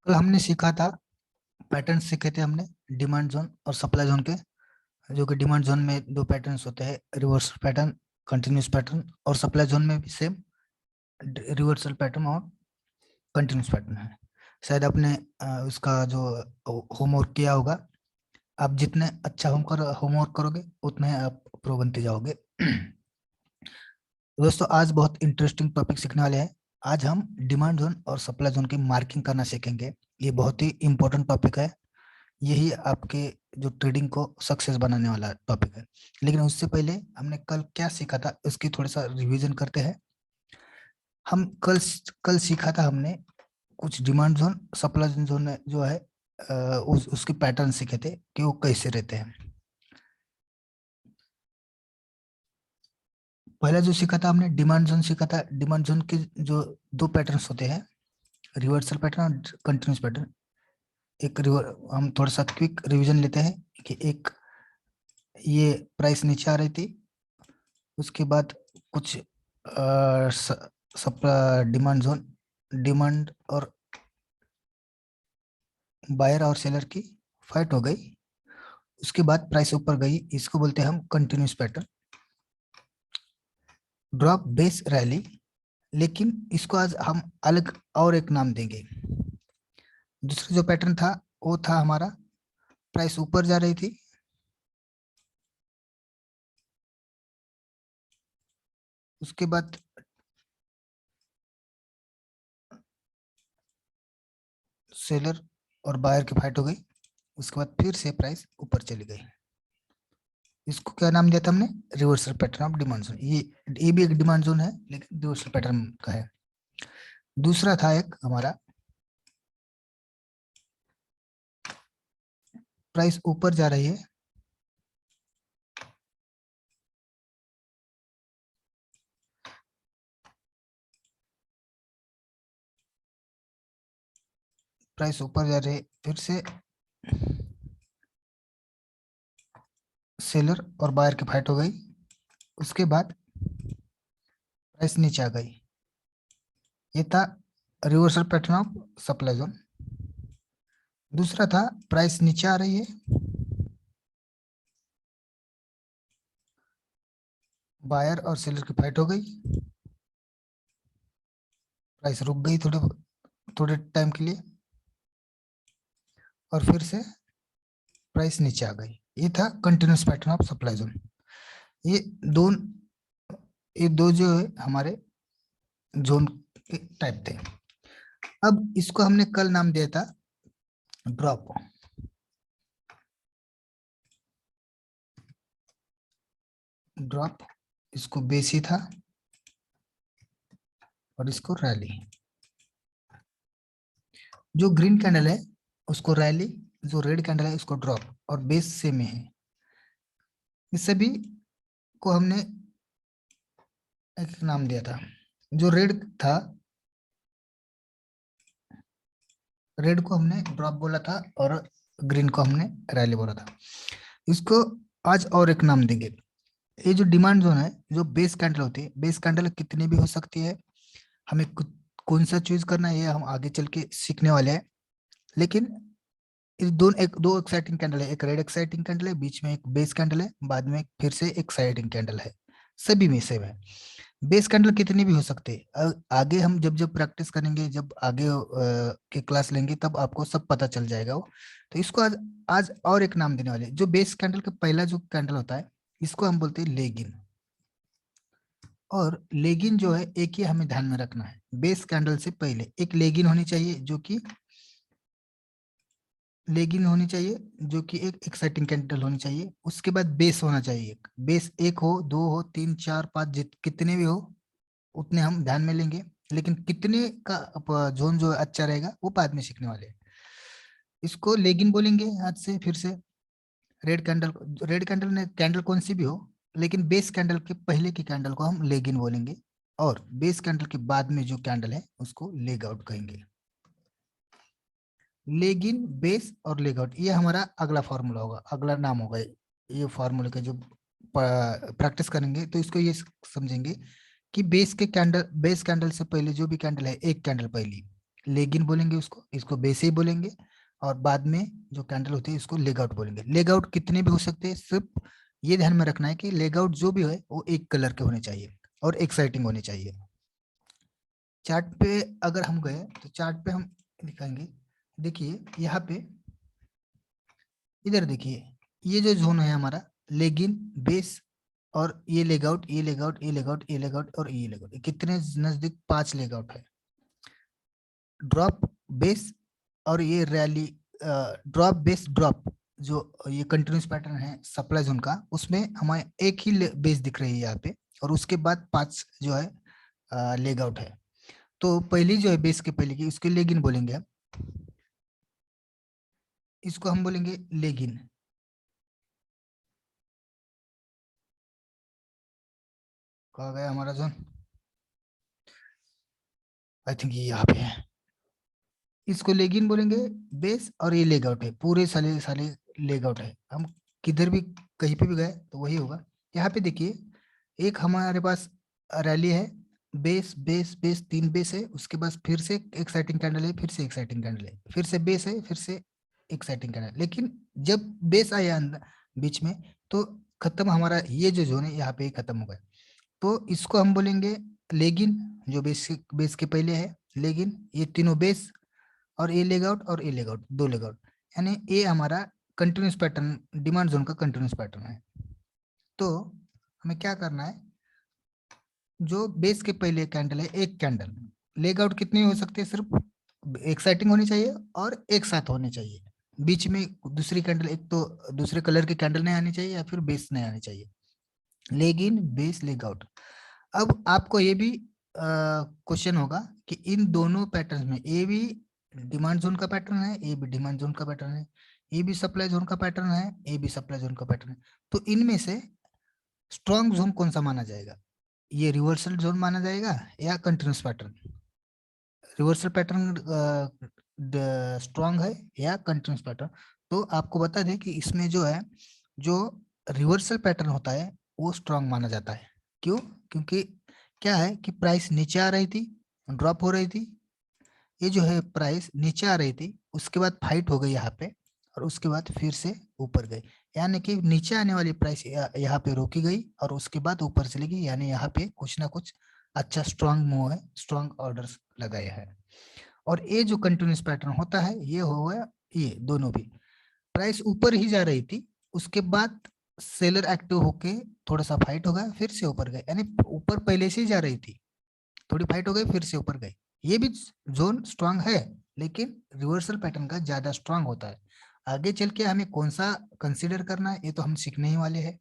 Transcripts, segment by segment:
कल हमने सीखा था, पैटर्न सीखे थे हमने डिमांड जोन और सप्लाई जोन के। जो कि डिमांड जोन में दो पैटर्न्स होते हैं, रिवर्सल पैटर्न, कंटिन्यूस पैटर्न, और सप्लाई जोन में भी सेम रिवर्सल पैटर्न और कंटिन्यूस पैटर्न है। शायद आपने उसका जो होमवर्क किया होगा। आप जितने अच्छा होमवर्क करोगे उतने आप प्रो बनते जाओगे। दोस्तों, आज बहुत इंटरेस्टिंग टॉपिक सीखने वाले हैं। आज हम डिमांड जोन और सप्लाई जोन की मार्किंग करना सीखेंगे। ये बहुत ही इंपॉर्टेंट टॉपिक है। यही आपके जो ट्रेडिंग को सक्सेस बनाने वाला टॉपिक है। लेकिन उससे पहले हमने कल क्या सीखा था इसकी थोड़ा सा रिवीजन करते हैं। हम कल सीखा था हमने कुछ डिमांड जोन सप्लाई जोन में जो है उसके पैटर्न सीखे थे कि वो कैसे रहते हैं। पहला जो सीखा था हमने डिमांड जोन सीखा था। डिमांड जोन के जो दो पैटर्न्स होते हैं, रिवर्सल पैटर्न और कंटिन्यूस पैटर्न। हम थोड़ा सा क्विक रिवीजन लेते हैं कि एक ये प्राइस नीचे आ रही थी, उसके बाद कुछ डिमांड जोन, डिमांड और बायर और सेलर की फाइट हो गई। उसके बाद प्राइस ऊपर गई, इसको बोलते हैं हम continuous pattern. Drop base rally, लेकिन इसको आज हम अलग और एक नाम देंगे। दूसरा जो पैटर्न था वो था हमारा प्राइस ऊपर जा रही थी, उसके बाद सेलर और बायर की फाइट हो गई, उसके बाद फिर से प्राइस ऊपर चली गई। इसको क्या नाम दिया था हमने? Reversal pattern of demand zone. ये भी एक डिमांड जोन है लेकिन रिवर्सल पैटर्न का है। दूसरा था एक हमारा प्राइस ऊपर जा रही है, प्राइस ऊपर जा रही है, फिर से सेलर और बायर की फाइट हो गई, उसके बाद प्राइस नीचे आ गई। ये था reversal pattern of supply zone. दूसरा था प्राइस नीचे आ रही है, बायर और सेलर की फाइट हो गई, प्राइस रुक गई थोड़े थोड़े टाइम के लिए, और फिर से प्राइस नीचे आ गई। ये था continuous pattern of supply zone. ये दो ये दो जो है हमारे जोन के टाइप थे। अब इसको हमने कल नाम दिया था ड्रॉप। ड्रॉप, इसको बेसी था और इसको रैली। जो ग्रीन कैंडल है उसको रैली, जो रेड कैंडल है उसको ड्रॉप, और बेस सेम है। इस सभी को हमने एक नाम दिया था। जो रेड था, रेड को हमने ड्रॉप बोला था और ग्रीन को हमने रैली बोला था। इसको आज और एक नाम देंगे। ये जो डिमांड जोन है, जो बेस कैंडल होती है, बेस कैंडल कितनी भी हो सकती है। हमें कौन सा चूज करना है ये हम आगे चल के सीखने वाले हैं। लेकिन इस दो एक्साइटिंग कैंडल है, एक रेड एक्साइटिंग कैंडल है, बीच में एक बेस कैंडल है, बाद में फिर से एक एक्साइटिंग कैंडल है। सभी में सेम है। बेस कैंडल कितने भी हो सकते हैं। आगे हम जब जब प्रैक्टिस करेंगे, जब आगे के क्लास लेंगे, तब आपको सब पता चल जाएगा वो। तो इसको आज और एक नाम देने वाले। जो बेस कैंडल का पहला जो कैंडल होता है, इसको हम बोलते हैं लेगिन। और लेगिन जो है, एक ही हमें ध्यान में रखना है, बेस कैंडल से पहले एक लेगिन होनी चाहिए, जो कि लेगिन होनी चाहिए, जो कि एक एक्साइटिंग कैंडल होनी चाहिए। उसके बाद बेस होना चाहिए। एक बेस, एक हो, दो हो, तीन, चार, पांच, कितने भी हो उतने हम ध्यान में लेंगे। लेकिन कितने का जोन जो अच्छा रहेगा वो बाद में सीखने वाले हैं। इसको लेगिन बोलेंगे आज से फिर से। रेड कैंडल ने कैंडल कौन सी भी हो, लेकिन बेस कैंडल के पहले की कैंडल को हम लेगिन बोलेंगे, और बेस कैंडल के बाद में जो कैंडल है उसको लेग आउट कहेंगे। लेगिन, बेस और लेग आउट, ये हमारा अगला फॉर्मूला होगा, अगला नाम होगा। ये फॉर्मूले का जो प्रैक्टिस करेंगे तो इसको ये समझेंगे कि बेस कैंडल से पहले जो भी कैंडल है, एक कैंडल पहली, लेगिन बोलेंगे उसको, इसको बेस ही बोलेंगे, और बाद में जो कैंडल होती है इसको लेग आउट बोलेंगे। लेग आउट कितने भी हो सकते हैं, सिर्फ ये ध्यान में रखना है कि लेग आउट जो भी है वो एक कलर के होने चाहिए और एक्साइटिंग होने चाहिए। चार्ट पे अगर हम गए तो चार्ट पे हम दिखाएंगे, देखिए यहाँ पे, इधर देखिए, ये जो जोन है हमारा लेगिन, बेस, और ये लेग आउट, ये लेग आउट, ये लेग आउट, ये लेग आउट और ये लेग आउट, कितने नजदीक 5 लेग आउट है। ड्रॉप, बेस, और ये रैली, ड्रॉप बेस ड्रॉप, जो ये कंटिन्यूस पैटर्न है सप्लाई जोन का, उसमें हमें एक ही बेस दिख रही है यहाँ पे, और उसके बाद 5 जो है लेग आउट है। तो पहली जो है बेस के पहले की, उसके लेगिन बोलेंगे हम, इसको हम बोलेंगे लेगिन। कहा गया हमारा जोन, आई थिंक ये यहाँ पे है, इसको लेगिन बोलेंगे। बेस और ये लेग आउट है, पूरे साले साले लेग आउट है, हम किधर भी कहीं पे भी गए तो वही होगा। यहाँ पे देखिए, एक हमारे पास रैली है, बेस बेस बेस, 3 बेस है, उसके बाद फिर से एक्साइटिंग कैंडल है, फिर से एक्साइटिंग कैंडल है, फिर से बेस है, फिर से एक्साइटिंग कैंडल। लेकिन जब बेस आया अंदर बीच में, तो खत्म हमारा ये जो जोन है यहाँ पे ही खत्म हो गया। तो इसको हम बोलेंगे लेगिन, जो बेस के पहले है लेगिन, ये तीनों बेस, और ए लेग आउट और ए लेग आउट, 2 लेग आउट, यानी ये हमारा कंटिन्यूस पैटर्न, डिमांड जोन का कंटिन्यूस पैटर्न है। तो हमें क्या करना है, जो बेस के पहले कैंडल है एक कैंडल, लेग आउट कितने हो सकते हैं, सिर्फ एक्साइटिंग होनी चाहिए और एक साथ होने चाहिए, बीच में दूसरी कैंडल, एक तो दूसरे कलर की कैंडल नहीं आनी चाहिए या फिर बेस नहीं आनी चाहिए। Leg in, base, leg out. अब आपको ये भी क्वेश्चन होगा कि इन दोनों पैटर्न में, ए भी डिमांड जोन का पैटर्न है, ए भी डिमांड जोन का पैटर्न है, ए भी सप्लाई जोन का पैटर्न है, ए भी सप्लाई जोन का पैटर्न है, तो इनमें से स्ट्रॉन्ग जोन कौन सा माना जाएगा, ये रिवर्सल जोन माना जाएगा या continuous pattern. Reversal pattern strong है या कंटिन्यूस पैटर्न। तो आपको बता दें कि इसमें जो है, जो रिवर्सल पैटर्न होता है वो स्ट्रॉन्ग माना जाता है। क्यों? क्योंकि क्या है कि प्राइस नीचे आ रही थी, ड्रॉप हो रही थी, ये जो है प्राइस नीचे आ रही थी, उसके बाद फाइट हो गई यहाँ पे, और उसके बाद फिर से ऊपर गई, यानी कि नीचे आने वाली प्राइस यहाँ पे रोकी गई और उसके बाद ऊपर चली गई, यानी यहाँ पे कुछ ना कुछ अच्छा स्ट्रॉन्ग मूव है, स्ट्रॉन्ग ऑर्डर्स लगाए हैं। और ये जो कंटिन्यूस पैटर्न होता है, ये हो गया, ये दोनों भी प्राइस ऊपर ही जा रही थी, उसके बाद सेलर एक्टिव होके थोड़ा सा फाइट हो गया, फिर से ऊपर गए, यानी ऊपर पहले से ही जा रही थी, थोड़ी फाइट हो गई, फिर से ऊपर गई। ये भी जोन स्ट्रांग है, लेकिन रिवर्सल पैटर्न का ज्यादा स्ट्रांग होता है। आगे चल के हमें कौन सा कंसीडर करना है ये तो हम सीखने ही वाले हैं।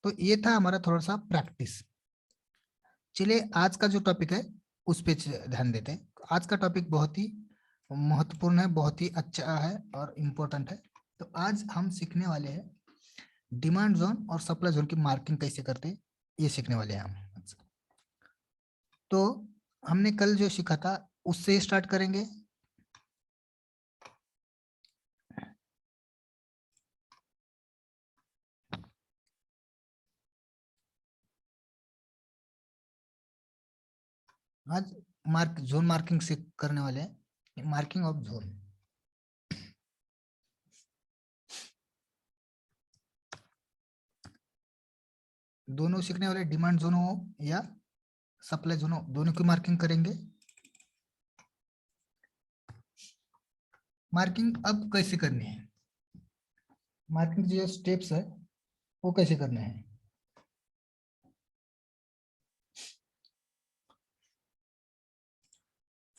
तो ये था हमारा थोड़ा सा प्रैक्टिस। चलिए आज का जो टॉपिक है उस पे ध्यान देते हैं। आज का टॉपिक बहुत ही महत्वपूर्ण है, बहुत ही अच्छा है और इम्पोर्टेंट है। तो आज हम सीखने वाले हैं डिमांड जोन और सप्लाई जोन की मार्किंग कैसे करते हैं, ये सीखने वाले हैं हम। तो हमने कल जो सीखा था उससे स्टार्ट करेंगे। आज जोन मार्किंग से करने वाले हैं, मार्किंग ऑफ जोन। दोनों सीखने वाले, डिमांड जोन हो या सप्लाई जोन हो, दोनों की मार्किंग करेंगे। मार्किंग अब कैसे करनी है, मार्किंग जो स्टेप्स है वो कैसे करने हैं।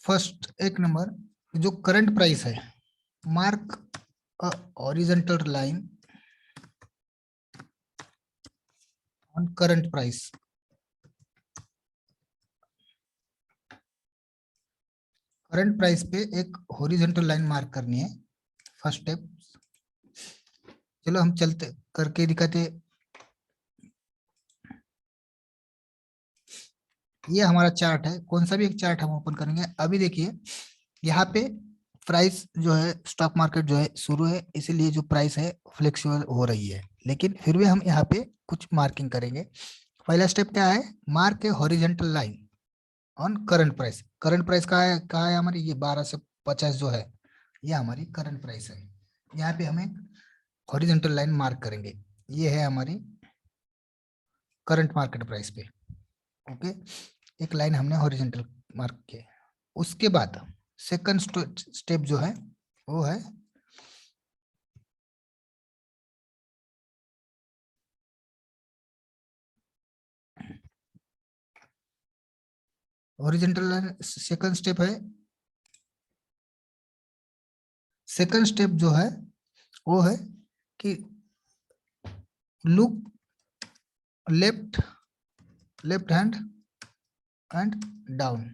फर्स्ट, एक नंबर, जो करंट प्राइस है, mark horizontal line on current price. Current price पे एक हॉरिजॉन्टल लाइन मार्क करनी है, फर्स्ट स्टेप। चलो हम चलते करके दिखाते। ये हमारा चार्ट है, कौन सा भी एक चार्ट हम ओपन करेंगे। अभी देखिए यहाँ पे प्राइस जो है, स्टॉक मार्केट जो है शुरू है, इसीलिए जो प्राइस है फ्लेक्सिबल हो रही है, लेकिन फिर भी हम यहाँ पे कुछ मार्किंग करेंगे। पहला स्टेप क्या है, mark A horizontal line on current price कहाँ है हमारी, ये 12 से 50 जो है ये हमारी करंट प्राइस है। यहाँ पे हमें हॉरिजॉन्टल लाइन मार्क करेंगे, ये है हमारी करंट मार्केट प्राइस पे। ओके, एक लाइन हमने हॉरिजॉन्टल मार्क किया। उसके बाद सेकंड स्टेप जो है वो है हॉरिजॉन्टल लाइन। सेकंड स्टेप जो है वो है कि look left hand and down.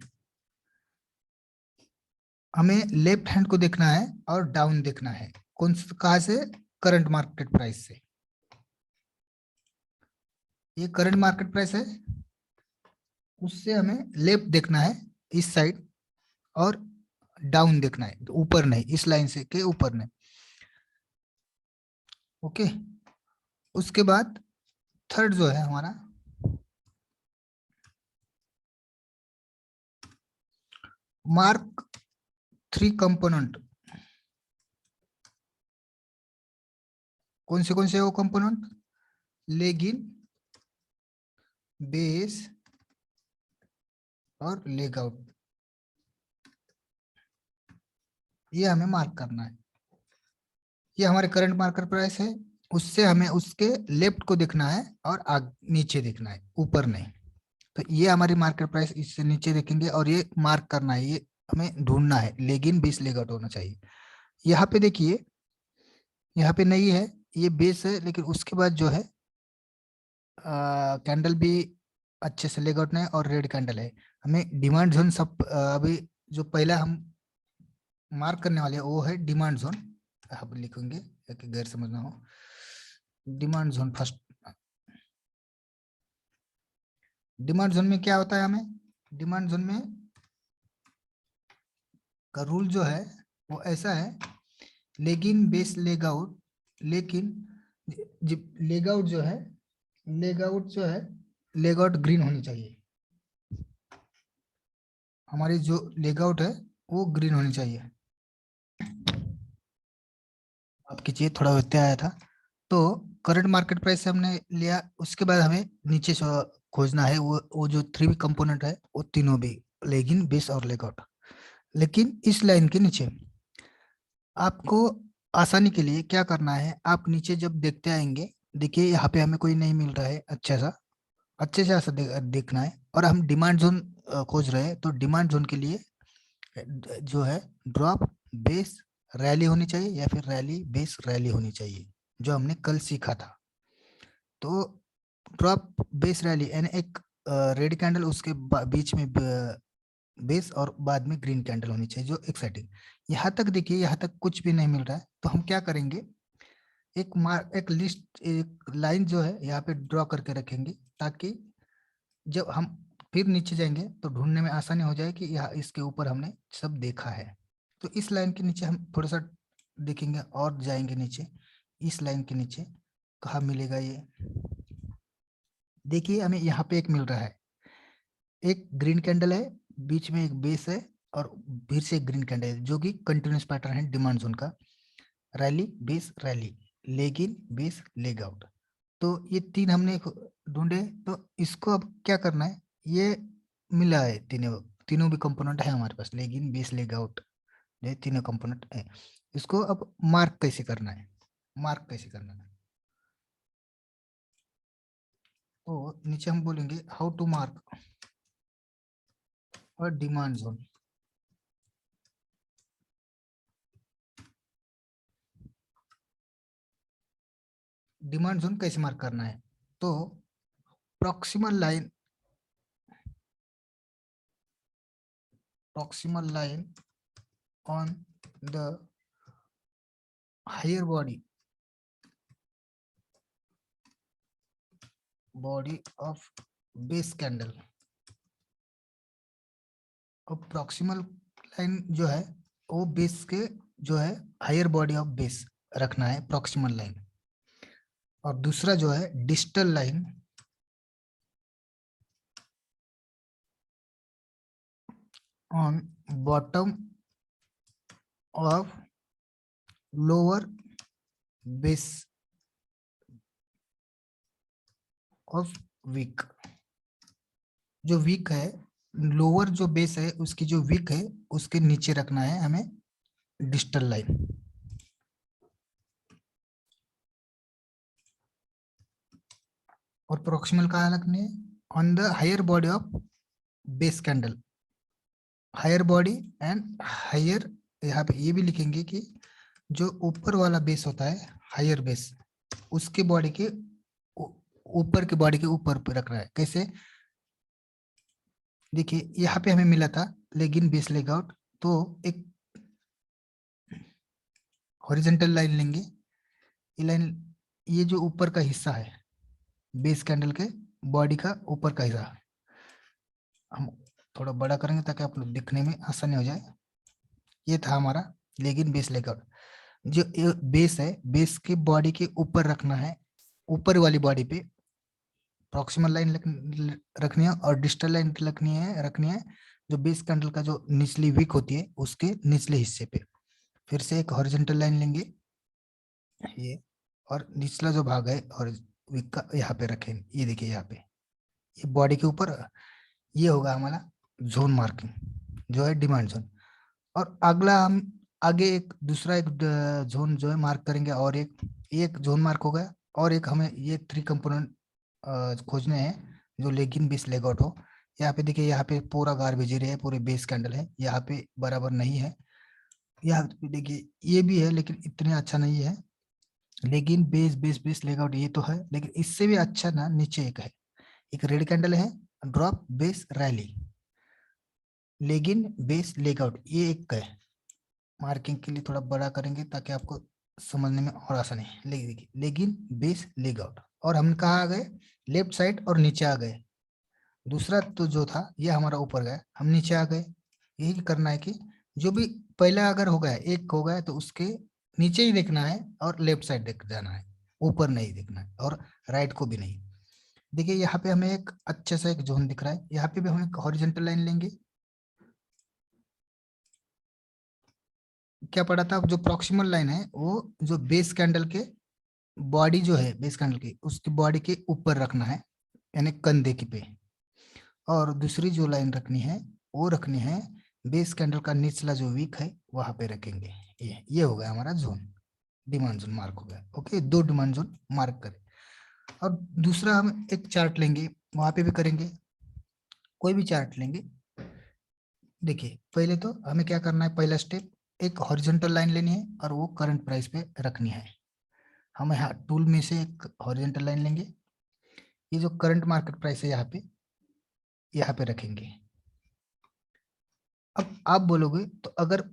हमें लेफ्ट हैंड को देखना है और डाउन देखना है। कहाँ से, करंट मार्केट प्राइस से। ये करंट मार्केट प्राइस है, उससे हमें लेफ्ट देखना है इस साइड और डाउन देखना है, ऊपर नहीं, इस लाइन से के ऊपर नहीं। ओके, उसके बाद थर्ड जो है हमारा मार्क 3 कंपोनेंट। कौन से वो कंपोनेंट, लेगिन, बेस और लेग आउट, ये हमें मार्क करना है। ये हमारे करंट मार्केट प्राइस है, उससे हमें उसके लेफ्ट को देखना है और नीचे देखना है, ऊपर नहीं। तो ये हमारी मार्केट प्राइस, इससे नीचे देखेंगे और ये मार्क करना है, ये हमें ढूंढना है, लेकिन 20 लेग आउट होना चाहिए। यहाँ पे देखिए, यहाँ पे नहीं है, ये बेस है, लेकिन उसके बाद जो है कैंडल भी अच्छे से लेग आउट नहीं और रेड कैंडल है। हमें डिमांड जोन सब अभी जो पहला हम मार्क करने वाले हैं वो है डिमांड जोन। आप लिखेंगे कि गैर समझ ना हो, demand zone first. Demand zone में क्या होता है, हमें डिमांड जोन में का रूल जो है वो ऐसा है, लेकिन बेस लेग आउट, लेकिन लेग आउट जो है, लेग आउट जो है, लेग आउट ग्रीन होनी चाहिए। हमारी जो लेग आउट है वो ग्रीन होनी चाहिए। आपकी चीज थोड़ा व्यत्यय आया था। तो करंट मार्केट प्राइस से हमने लिया, उसके बाद हमें नीचे से खोजना है वो जो 3 कंपोनेंट है वो तीनों भी, लेगिन, बेस और लेग आउट। लेकिन इस लाइन के नीचे आपको आसानी के लिए क्या करना है, आप नीचे जब देखते आएंगे, देखिए यहाँ पे हमें कोई नहीं मिल रहा है अच्छे से ऐसा देखना है। और हम डिमांड जोन खोज रहे हैं, तो डिमांड जोन के लिए जो है ड्रॉप बेस रैली होनी चाहिए, या फिर रैली बेस रैली होनी चाहिए, जो हमने कल सीखा था। तो ड्रॉप बेस रैली यानी एक रेड कैंडल, उसके बीच में बेस और बाद में ग्रीन कैंडल होनी चाहिए जो एक्साइटिंग। यहाँ तक देखिए, यहाँ तक कुछ भी नहीं मिल रहा है, तो हम क्या करेंगे, एक लिस्ट, एक लाइन जो है यहाँ पे ड्रॉ करके रखेंगे, ताकि जब हम फिर नीचे जाएंगे तो ढूंढने में आसानी हो जाए कि यहाँ इसके ऊपर हमने सब देखा है। तो इस लाइन के नीचे हम थोड़ा सा देखेंगे और जाएंगे नीचे, इस लाइन के नीचे कहाँ मिलेगा ये, देखिए हमें यहाँ पे एक मिल रहा है, एक ग्रीन कैंडल है, बीच में एक बेस है और फिर से एक ग्रीन कैंडल है, जो कि कंटिन्यूस पैटर्न है डिमांड जोन का, rally base rally, leg in base leg out. तो ये 3 हमने ढूंढे, तो इसको अब क्या करना है, ये मिला है, तीनों तीनों भी कंपोनेंट है हमारे पास, leg in base leg out, ये तीनों कंपोनेंट है। इसको अब मार्क कैसे करना है, मार्क कैसे करना है, तो नीचे हम बोलेंगे हाउ टू मार्क और डिमांड जोन। डिमांड जोन कैसे मार्क करना है, तो proximal line, proximal line on the higher body of base candle। और प्रॉक्सिमल लाइन जो है वो बेस के जो है हायर बॉडी ऑफ बेस रखना है प्रॉक्सिमल लाइन। और दूसरा जो है distal line, on bottom of lower base of week। जो वीक है, लोअर जो बेस है उसकी जो वीक है उसके नीचे रखना है हमें डिजिटल लाइन। और प्रोक्सिमल कहाँ रखनी है? On the higher body of base candle, higher body and higher. यहाँ पे ये भी लिखेंगे कि जो ऊपर वाला बेस होता है हायर बेस, उसके बॉडी के ऊपर के बॉडी के ऊपर पे रख रहा है। कैसे? देखिए यहाँ पे हमें मिला था लेगिन बेस लेग आउट, तो एक हॉरिजॉन्टल लाइन लेंगे। ये लाइन, ये जो ऊपर का हिस्सा है बेस कैंडल के बॉडी का ऊपर का हिस्सा, हम थोड़ा बड़ा करेंगे ताकि आप लोग दिखने में आसानी हो जाए। ये था हमारा लेगिन बेस लेग आउट। जो बेस है, बेस के बॉडी के ऊपर रखना है, ऊपर वाली बॉडी पे प्रॉक्सिमल लाइन रखनी है और डिस्टल लाइन रखनी है जो बेस कैंडल का जो निचली विक होती है उसके निचले हिस्से पे। फिर से एक हॉरिजॉन्टल लाइन लेंगे ये, और निचला जो भाग है और विक का यहाँ पे रखें। ये देखिए यहाँ पे ये बॉडी के ऊपर, ये होगा हमारा जोन मार्किंग जो है डिमांड जोन। और अगला हम आगे एक दूसरा एक जोन जो है मार्क करेंगे, और एक जोन मार्क हो गया। और एक हमें ये 3 कंपोनेंट खोजने हैं जो लेगिन बेस लेग आउट हो। यहाँ पे देखिए, यहाँ पे पूरा गार्बेज एरिया है, पूरे बेस कैंडल है, यहाँ पे बराबर नहीं है। यहाँ पे देखिए ये भी है लेकिन इतने अच्छा नहीं है। लेकिन base base base leg out ये तो है, लेकिन इससे भी अच्छा ना नीचे एक है, एक रेड कैंडल है, drop base rally, लेगिन base leg out, ये एक है। मार्किंग के लिए थोड़ा बड़ा करेंगे ताकि आपको समझने में और आसानी है। देखिए लेगिन बेस लेग आउट, और हम कहाँ आ गए? लेफ्ट साइड और नीचे आ गए। दूसरा तो जो था ये हमारा ऊपर गया, हम नीचे आ गए। यही करना है कि जो भी पहला अगर हो गया, एक हो गया, तो उसके नीचे ही देखना है और लेफ्ट साइड देख जाना है, ऊपर नहीं देखना है और राइट को भी नहीं। देखिए यहाँ पे हमें एक अच्छे सा एक जोन दिख रहा है, यहाँ पे भी हम एक हॉरिजॉन्टल लाइन लेंगे। क्या पड़ा था? जो प्रॉक्सिमल लाइन है वो जो बेस कैंडल के बॉडी जो है बेस कैंडल की, उसकी बॉडी के ऊपर रखना है, यानी कंधे की पे। और दूसरी जो लाइन रखनी है वो रखनी है बेस कैंडल का निचला जो वीक है वहां पे रखेंगे। ये हो गया हमारा जोन, डिमांड जोन मार्क हो गया। ओके, 2 डिमांड जोन मार्क करें। और दूसरा हम एक चार्ट लेंगे, वहां पे भी करेंगे, कोई भी चार्ट लेंगे। देखिए पहले तो हमें क्या करना है, पहला स्टेप, एक हॉरिजॉन्टल लाइन लेनी है और वो करंट प्राइस पे रखनी है। हम यहाँ टूल में से एक हॉरिजॉन्टल लाइन लेंगे, ये जो करंट मार्केट प्राइस है यहाँ पे रखेंगे। अब आप बोलोगे तो अगर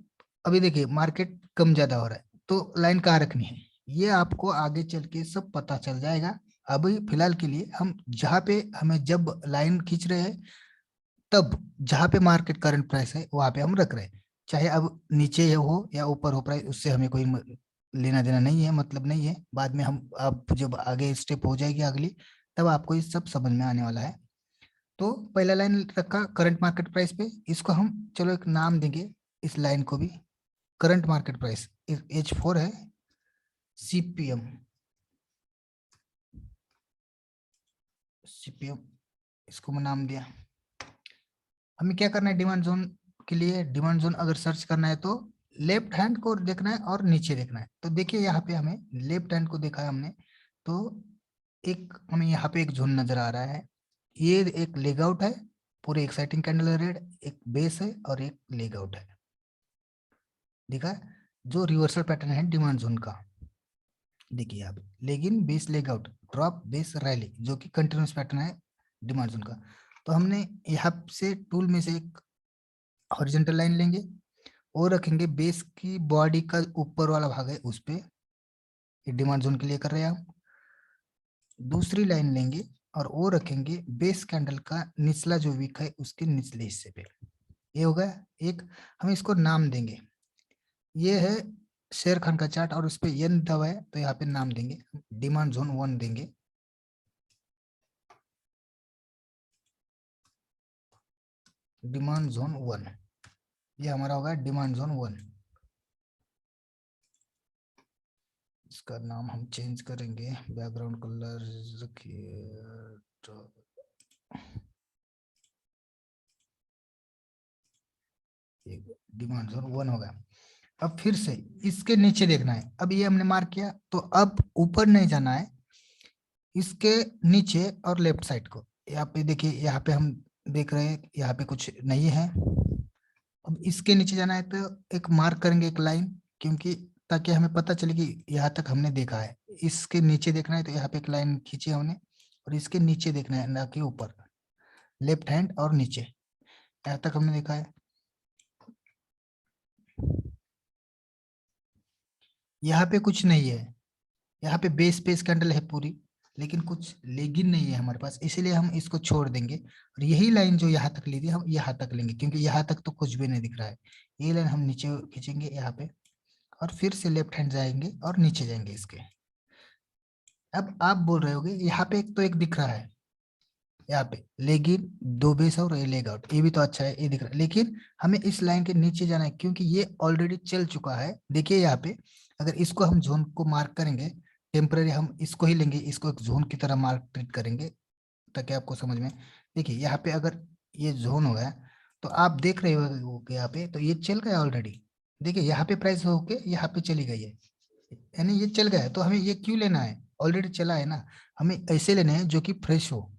अभी देखिए मार्केट कम ज्यादा हो रहा है तो लाइन कहाँ रखनी है, ये आपको आगे चल के सब पता चल जाएगा। अभी फिलहाल के लिए हम जहाँ पे हमें जब लाइन खींच रहे हैं, तब जहाँ पे मार्केट करंट प्राइस है वहां पे हम रख रहे हैं। चाहे अब नीचे हो या ऊपर हो प्राइस, उससे हमें कोई लेना देना नहीं है, मतलब नहीं है। बाद में हम आप जब आगे स्टेप हो जाएगी अगली, तब आपको ये सब समझ में आने वाला है। तो पहला लाइन रखा करंट मार्केट प्राइस पे, इसको हम चलो एक नाम देंगे इस लाइन को भी, करंट मार्केट प्राइस H4 है, सीपीएम। सीपीएम इसको मैं नाम दिया। हमें क्या करना है डिमांड जोन के लिए? डिमांड जोन अगर सर्च करना है तो लेफ्ट हैंड को देखना है और नीचे देखना है। तो देखिए यहाँ पे हमें लेफ्ट हैंड को देखा है हमने, तो एक हमें यहाँ पे एक जोन नजर आ रहा है। ये एक लेग आउट है, पूरे एक्साइटिंग कैंडल है रेड, एक बेस है और एक लेग आउट है। देखा है? जो रिवर्सल पैटर्न है डिमांड जोन का। देखिए आप लेगिन base leg out, drop base rally, जो कि कंटिन्यूस पैटर्न है डिमांड जोन का। तो हमने यहाँ से टूल में से एक हॉरिजॉन्टल लाइन लेंगे और रखेंगे बेस की बॉडी का ऊपर वाला भाग है उस पे, ये डिमांड जोन के लिए कर रहे हैं हम। दूसरी लाइन लेंगे और वो रखेंगे बेस कैंडल का निचला जो वीक है उसके निचले हिस्से पे। ये होगा एक, हम इसको नाम देंगे, ये है शेर खान का चार्ट और उस पे एन दवा है तो यहाँ पे नाम देंगे डिमांड जोन 1 देंगे। डिमांड जोन 1 ये हमारा होगा डिमांड जोन 1। इसका नाम हम चेंज करेंगे, बैकग्राउंड कलर डिमांड जोन 1 होगा। अब फिर से इसके नीचे देखना है। अब ये हमने मार्क किया, तो अब ऊपर नहीं जाना है, इसके नीचे और लेफ्ट साइड को। यहाँ पे देखिए, यहाँ पे हम देख रहे हैं यहाँ पे कुछ नहीं है। अब इसके नीचे जाना है तो एक मार्क करेंगे, एक लाइन, क्योंकि ताकि हमें पता चले कि यहाँ तक हमने देखा है। इसके नीचे देखना है तो यहाँ पे एक लाइन खींची है हमने, और इसके नीचे देखना है, ना कि ऊपर, लेफ्ट हैंड और नीचे, यहाँ तक हमने देखा है। यहाँ पे कुछ नहीं है, यहाँ पे बेस पेस कैंडल है पूरी, लेकिन कुछ लेगिन नहीं है हमारे पास, इसीलिए हम इसको छोड़ देंगे। और यही लाइन जो यहाँ तक ली थी हम यहाँ तक लेंगे, क्योंकि यहाँ तक तो कुछ भी नहीं दिख रहा है। ये लाइन हम नीचे खींचेंगे यहाँ पे, और फिर से लेफ्ट हैंड जाएंगे और नीचे जाएंगे इसके। अब आप बोल रहे होगे यहाँ पे एक तो एक दिख रहा है, यहाँ पे लेगिन 2 बेस और ये लेग आउट, ये भी तो अच्छा है, ये दिख रहा है, लेकिन हमें इस लाइन के नीचे जाना है, क्योंकि ये ऑलरेडी चल चुका है। देखिए यहाँ पे, अगर इसको हम जोन को मार्क करेंगे, टेम्पररी हम इसको ही लेंगे, इसको एक जोन की तरह मार्क ट्रीट करेंगे, ताकि आपको समझ में। देखिए यहाँ पे अगर ये जोन हो गया, तो आप देख रहे हो यहाँ पे, तो ये चल गया ऑलरेडी। देखिए यहाँ पे प्राइस होके यहाँ पे चली गई है, यानी ये चल गया है। तो हमें ये क्यों लेना है, ऑलरेडी चला है ना, हमें ऐसे लेने हैं जो कि फ्रेश हो।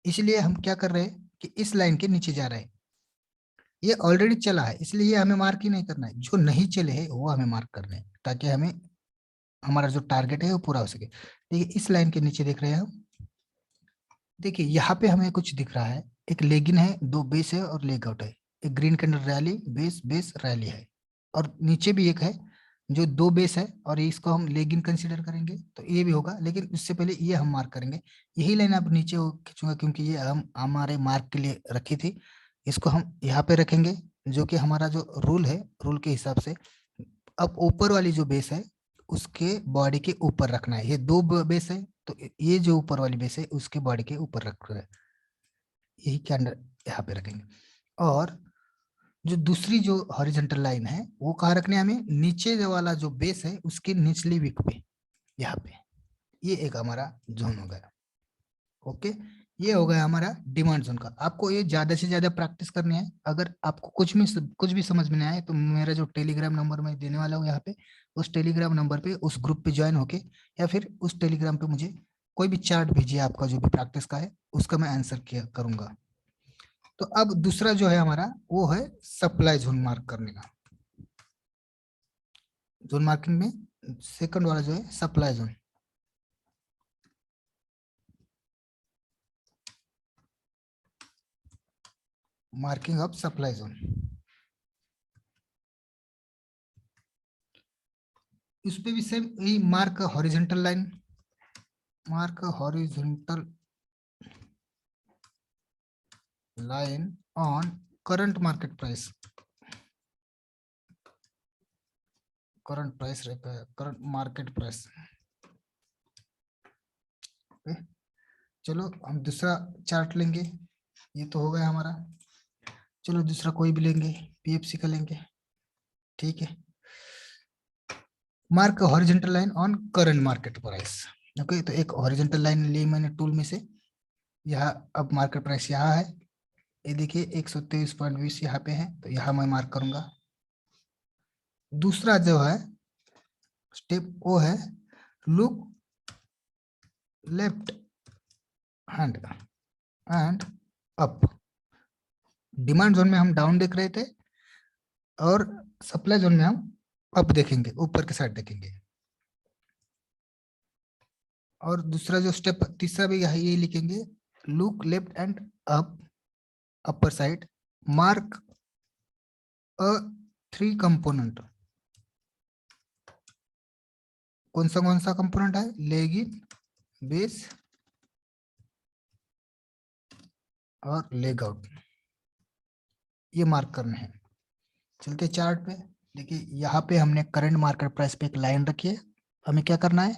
इसलिए हम क्या कर रहे हैं कि इस लाइन के नीचे जा रहे हैं। ये ऑलरेडी चला है, इसलिए ये हमें मार्क ही नहीं करना है, जो नहीं चले हैं वो हमें मार्क करने हैं, ताकि हमें हमारा जो टारगेट है वो पूरा हो सके। देखिए इस लाइन के नीचे देख रहे हैं हम, देखिए यहाँ पे हमें कुछ दिख रहा है, एक लेगिन है, 2 बेस है और लेग आउट है, एक green candle rally, base base rally है, और नीचे भी एक है जो 2 बेस है, और इसको हम लेगिन कंसीडर करेंगे, तो ये भी होगा, लेकिन उससे पहले ये हम मार्क करेंगे। यही लाइन अब नीचे खींचूंगा, क्योंकि ये हम हमारे मार्क के लिए रखी थी। इसको हम यहाँ पे रखेंगे, जो कि हमारा जो रूल है, रूल के हिसाब से अब ऊपर वाली जो बेस है उसके बॉडी के ऊपर रखना है। ये 2 बेस है, तो ये जो ऊपर वाली बेस है उसके बॉडी के ऊपर रख रहे हैं, यही कैंडल यहाँ पे रखेंगे। और जो दूसरी जो हॉरिजॉन्टल लाइन है वो कहाँ रखने हैं हमें, नीचे जो वाला जो बेस है उसके निचली विक पे, यहाँ पे। ये एक हमारा जोन हो गया। ओके, ये हो गया हमारा डिमांड जोन का। आपको ये ज्यादा से ज्यादा प्रैक्टिस करनी है। अगर आपको कुछ भी समझ में नहीं आए, तो मेरा जो टेलीग्राम नंबर मैं देने वाला हूँ यहाँ पे, उस टेलीग्राम नंबर पे उस ग्रुप पे ज्वाइन होके, या फिर उस टेलीग्राम पे मुझे कोई भी चार्ट भेजिए आपका जो भी प्रैक्टिस का है, उसका मैं आंसर किया करूंगा। तो अब दूसरा जो है हमारा, वो है सप्लाई जोन मार्क करने का। जोन मार्किंग में सेकंड वाला जो है supply zone, marking of supply zone. उस पे भी सेम यही, mark horizontal line, mark horizontal line on current market price, current price रहता है, करंट मार्केट प्राइस। चलो हम दूसरा चार्ट लेंगे, ये तो हो गया हमारा। चलो दूसरा कोई भी लेंगे, पीएफसी का लेंगे, ठीक है। Mark horizontal line on current market price. Okay, तो एक हॉरिजॉन्टल लाइन ली मैंने टूल में से, यहाँ अब मार्केट प्राइस यहाँ है, ये देखिए 123.20 यहाँ पे है, तो यहाँ मैं मार्क करूंगा। दूसरा जो है स्टेप वो है, look left hand and up. Demand zone में हम डाउन देख रहे थे, और सप्लाई जोन में हम अप देखेंगे, ऊपर के साइड देखेंगे। और दूसरा जो स्टेप, तीसरा भी यही लिखेंगे, look left and up, upper side, mark a 3 component. कौन सा कंपोनेंट है, लेगिन, बेस और लेग आउट, ये मार्क करने हैं। चलते चार्ट पे, देखिए यहाँ पे हमने करंट मार्केट प्राइस पे एक लाइन रखी है। हमें क्या करना है,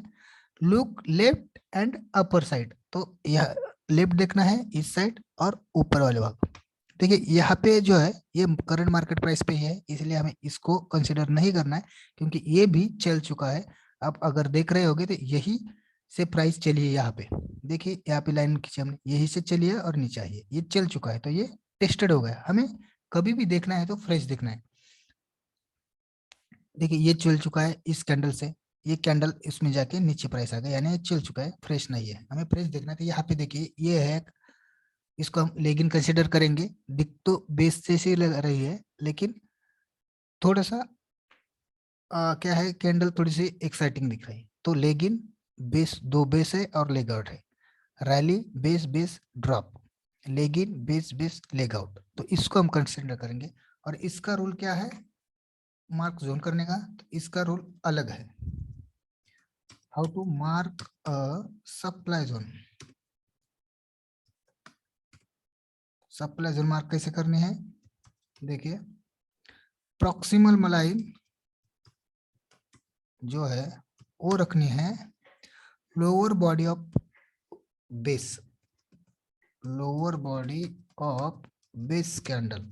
look left and upper side, तो यह लेफ्ट देखना है इस साइड और ऊपर वाले भाग, देखिए यहाँ पे जो है ये करंट मार्केट प्राइस पे ही है, इसलिए हमें इसको कंसिडर नहीं करना है, क्योंकि ये भी चल चुका है। आप अगर देख रहे होगे तो यही से प्राइस चली है यहाँ पे। देखिए यहाँ पे लाइन खींची हमने, यही से चली है और नीचे आई है, ये चल चुका है, तो ये टेस्टेड हो गया। हमें कभी भी देखना है तो फ्रेश देखना है। देखिए ये चल चुका है इस कैंडल से, ये कैंडल इसमें जाके नीचे प्राइस आ गया, यानी ये चल चुका है, फ्रेश नहीं है। हमें फ्रेश देखना है, तो यहाँ पे देखिए ये है, इसको हम लेगिन कंसिडर करेंगे। दिख तो बेस जैसी लग रही है, लेकिन थोड़ा सा क्या है, कैंडल थोड़ी सी एक्साइटिंग दिख रही है। तो लेगिन बेस, दो बेस है और लेग आउट है। Rally base base drop, लेगिन base base leg out, तो इसको हम कंसिडर करेंगे। और इसका रूल क्या है मार्क जोन करने का, तो इसका रूल अलग है। How to mark a supply zone. Supply zone mark कैसे करनी है, देखिए प्रॉक्सिमल मलाइन जो है वो रखनी है lower body of base, lower body of base candle,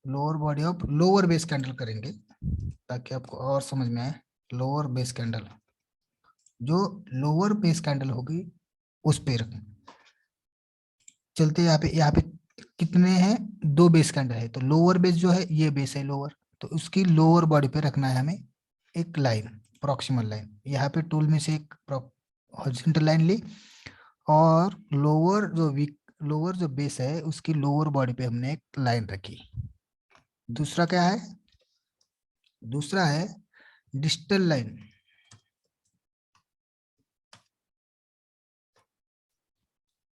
lower body of lower base candle करेंगे ताकि आपको और समझ में आए। लोअर बेस कैंडल, जो लोअर बेस कैंडल होगी उस पे रखें। चलते यहाँ पे कितने हैं, दो बेस कैंडल है, तो लोअर बेस जो है ये बेस है लोअर, तो उसकी लोअर बॉडी पे रखना है हमें एक लाइन, प्रॉक्सिमल लाइन। यहाँ पे टूल में से एक हॉरिजॉन्टल लाइन ली, और लोअर जो बेस है उसकी लोअर बॉडी पे हमने एक लाइन रखी। दूसरा क्या है, दूसरा है distal line.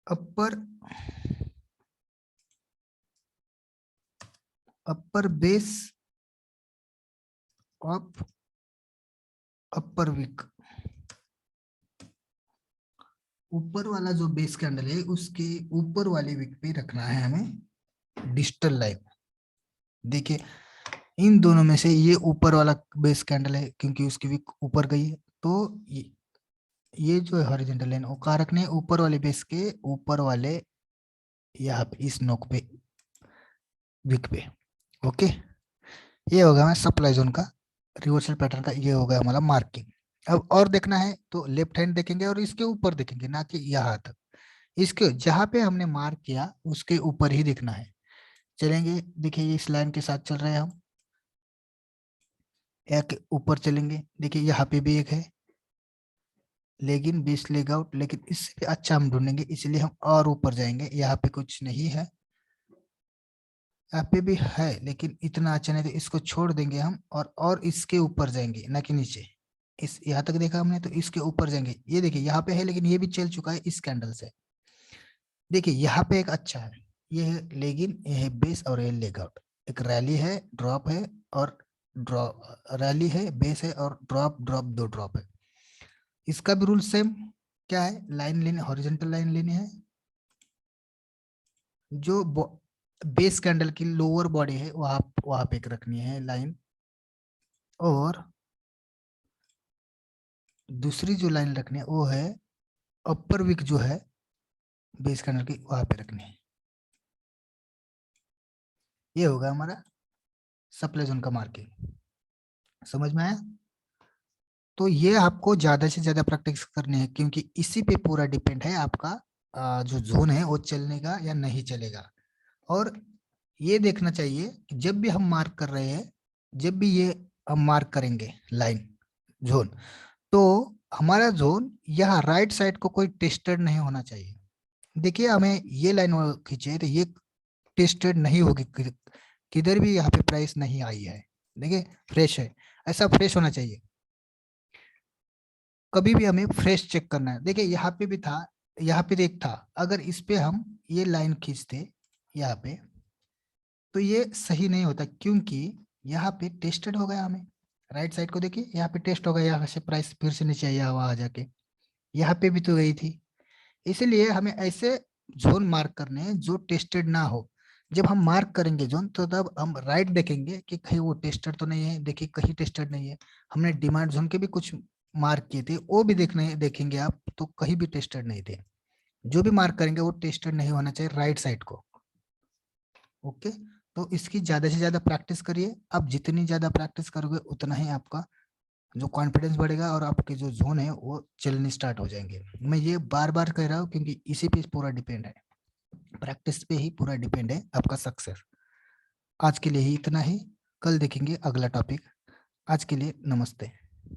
Upper upper base of upper wick, ऊपर वाला जो बेस कैंडल है उसके ऊपर वाले वीक पे रखना है हमें डिस्टल लाइन। देखिए इन दोनों में से ये ऊपर वाला बेस कैंडल है, क्योंकि उसकी वीक ऊपर गई है, तो ये जो है हॉरिजॉन्टल लाइन वो कहाँ रखने है, ऊपर वाले बेस के ऊपर वाले, यहाँ पे इस नोक पे, वीक पे। ओके, ये होगा हमारा सप्लाई जोन का रिवर्सल पैटर्न का, ये होगा हमारा मार्किंग। अब और देखना है तो लेफ्ट हैंड देखेंगे और इसके ऊपर देखेंगे, ना कि यहाँ तक। इसके जहां पे हमने मार्क किया उसके ऊपर ही देखना है। चलेंगे, देखिए इस लाइन के साथ चल रहे हैं हम, एक ऊपर चलेंगे, देखिए यहाँ पे भी एक है लेकिन 20 लेग आउट, लेकिन इससे भी अच्छा हम ढूंढेंगे, इसलिए हम और ऊपर जाएंगे। यहाँ पे कुछ नहीं है, यहाँ पे भी है लेकिन इतना अच्छा नहीं, तो इसको छोड़ देंगे हम और इसके ऊपर जाएंगे, ना कि नीचे। इस यहाँ तक देखा हमने, तो इसके ऊपर जाएंगे। ये देखिए यहाँ पे है, लेकिन ये भी चल चुका है इस कैंडल से। देखिए यहाँ पे एक अच्छा है, ये है लेगिन, ये है बेस और ये लेग आउट। एक रैली है, ड्रॉप है, और ड्रॉप, रैली है, बेस है, और ड्रॉप ड्रॉप, दो ड्रॉप है। इसका भी रूल सेम, क्या है, लाइन लेने, हॉरिजॉन्टल लाइन लेनी है, जो बेस कैंडल की लोअर बॉडी है वहां वहां पे एक रखनी है लाइन, और दूसरी जो लाइन रखनी है वो है अपर विक जो है बेस कैंडल की, वहां पे रखनी है। ये होगा हमारा सप्लाई जोन का मार्किंग। समझ में आया? तो ये आपको ज्यादा से ज्यादा प्रैक्टिस करनी है, क्योंकि इसी पे पूरा डिपेंड है आपका जो जोन है वो चलने या नहीं चलेगा। और ये देखना चाहिए कि जब भी हम मार्क कर रहे हैं, जब भी ये हम मार्क करेंगे लाइन जोन, तो हमारा जोन यहाँ राइट साइड को कोई टेस्टेड नहीं होना चाहिए। देखिए हमें ये लाइन खींचे तो ये टेस्टेड नहीं होगी, किधर भी यहाँ पे प्राइस नहीं आई है। देखिए फ्रेश है, ऐसा फ्रेश होना चाहिए। कभी भी हमें फ्रेश चेक करना है। देखिए यहाँ पे भी था, यहाँ पे एक था, अगर इस पे हम ये लाइन खींचते यहाँ पे, तो ये सही नहीं होता, क्योंकि यहाँ पे टेस्टेड हो गया। हमें राइट साइड को देखिए, यहाँ पे टेस्ट हो गया, यहाँ से प्राइस फिर से नीचे आया हुआ आ जाके, यहाँ पे भी तो गई थी। इसलिए हमें ऐसे जोन मार्क करने हैं जो टेस्टेड ना हो। जब हम मार्क करेंगे जोन, तो तब हम राइट देखेंगे कि कहीं वो टेस्टेड तो नहीं है। देखिए कहीं टेस्टेड नहीं है। हमने डिमांड जोन के भी कुछ मार्क किए थे, वो भी देखेंगे आप, तो कहीं भी टेस्टेड नहीं थे। जो भी मार्क करेंगे वो टेस्टेड नहीं होना चाहिए राइट साइड को। ओके, तो इसकी ज्यादा से ज्यादा प्रैक्टिस करिए। आप जितनी ज्यादा प्रैक्टिस करोगे उतना ही आपका जो कॉन्फिडेंस बढ़ेगा और आपके जो जोन है वो चलने स्टार्ट हो जाएंगे। मैं ये बार बार कह रहा हूँ क्योंकि इसी पे पूरा डिपेंड है, प्रैक्टिस पे ही पूरा डिपेंड है आपका सक्सेस। आज के लिए ही इतना ही, कल देखेंगे अगला टॉपिक। आज के लिए नमस्ते।